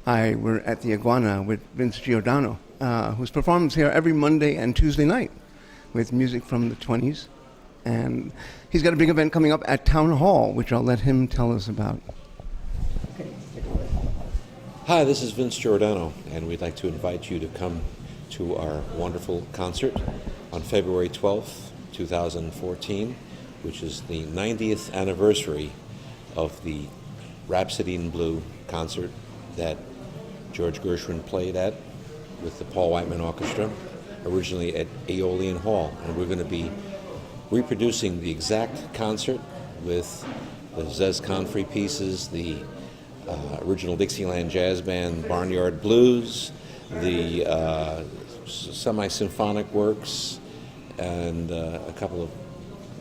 I were at the Iguana with Vince Giordano, who's performs here every Monday and Tuesday night with music from the 20s. And he's got a big event coming up at Town Hall, which I'll let him tell us about. Okay, take it away. Hi, this is Vince Giordano, and we'd like to invite you to come to our wonderful concert on February 12th, 2014, which is the 90th anniversary of the Rhapsody in Blue concert that George Gershwin played at with the Paul Whiteman Orchestra, originally at Aeolian Hall. And we're going to be reproducing the exact concert with the Zez Confrey pieces, the original Dixieland Jazz Band Barnyard Blues, the semi-symphonic works, and a couple of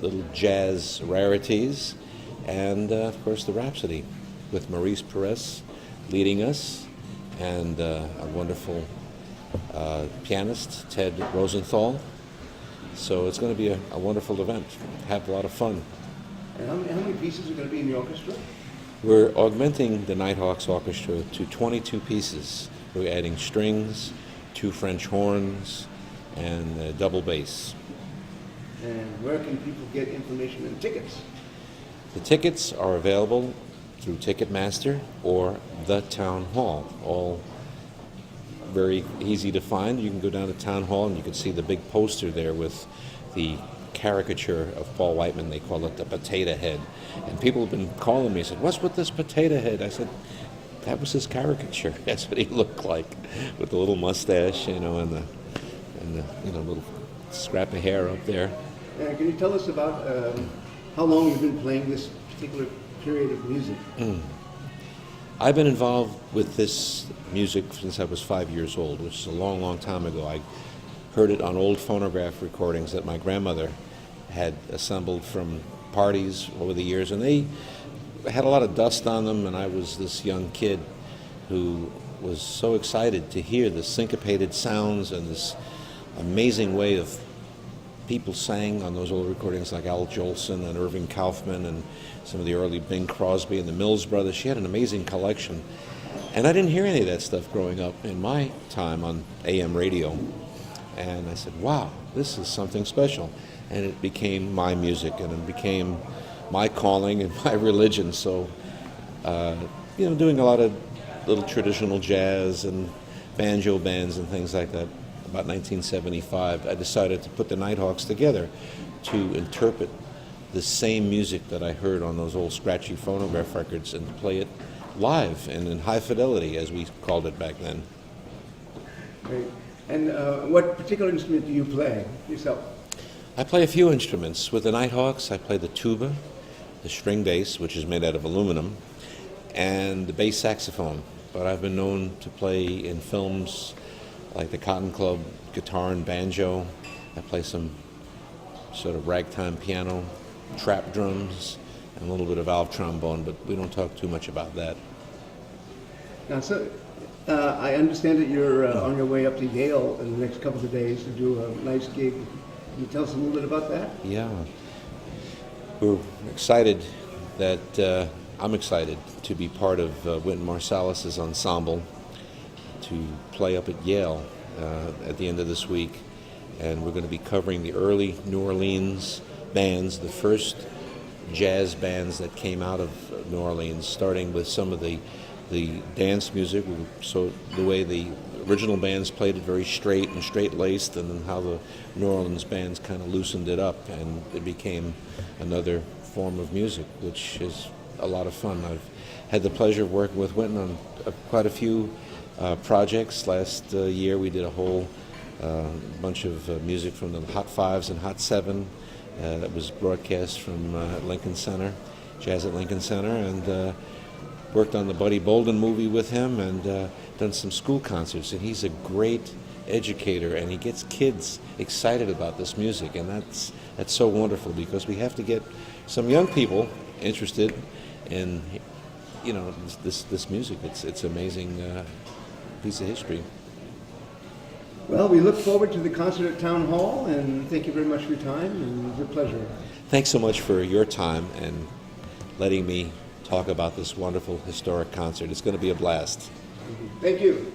little jazz rarities, and of course the Rhapsody with Maurice Perez leading us, and a wonderful pianist, Ted Rosenthal. So it's going to be a wonderful event. Have a lot of fun. And how many pieces are going to be in the orchestra? We're augmenting the Nighthawks Orchestra to 22 pieces. We're adding strings, 2 French horns, and double bass. And where can people get information and tickets? The tickets are available through Ticketmaster or the Town Hall. All very easy to find. You can go down to Town Hall and you can see the big poster there with the caricature of Paul Whiteman. They call it the potato head. And people have been calling me and said, "What's with this potato head?" I said, that was his caricature. That's what he looked like, with the little mustache, and the little scrap of hair up there. Can you tell us about how long you've been playing this particular period of music? I've been involved with this music since I was 5 years old, which is a long, long time ago. I heard it on old phonograph recordings that my grandmother had assembled from parties over the years, and they had a lot of dust on them, and I was this young kid who was so excited to hear the syncopated sounds and this amazing way of people sang on those old recordings, like Al Jolson and Irving Kaufman and some of the early Bing Crosby and the Mills Brothers. She had an amazing collection. And I didn't hear any of that stuff growing up in my time on AM radio. And I said, wow, this is something special. And it became my music, and it became my calling and my religion. So, doing a lot of little traditional jazz and banjo bands and things like that. About 1975, I decided to put the Nighthawks together to interpret the same music that I heard on those old scratchy phonograph records and play it live and in high fidelity, as we called it back then. Great. And what particular instrument do you play yourself? I play a few instruments. With the Nighthawks, I play the tuba, the string bass, which is made out of aluminum, and the bass saxophone. But I've been known to play in films like the Cotton Club, guitar and banjo. I play some sort of ragtime piano, trap drums, and a little bit of valve trombone, but we don't talk too much about that. Now, so I understand that you're on your way up to Yale in the next couple of days to do a nice gig. Can you tell us a little bit about that? Yeah. We're excited that I'm excited to be part of Wynton Marsalis's ensemble to play up at Yale at the end of this week. And we're going to be covering the early New Orleans bands, the first jazz bands that came out of New Orleans, starting with some of the dance music. So the way the original bands played it very straight and straight-laced, and then how the New Orleans bands kind of loosened it up, and it became another form of music, which is a lot of fun. I've had the pleasure of working with Wynton on quite a few projects. Last year we did a whole bunch of music from the Hot Fives and Hot Seven that was broadcast from Lincoln Center, Jazz at Lincoln Center, and worked on the Buddy Bolden movie with him, and done some school concerts. And he's a great educator, and he gets kids excited about this music, and that's so wonderful, because we have to get some young people interested in this music. It's amazing piece of history. Well, we look forward to the concert at Town Hall, and thank you very much for your time, and it was a pleasure. Thanks so much for your time and letting me talk about this wonderful historic concert. It's going to be a blast. Thank you.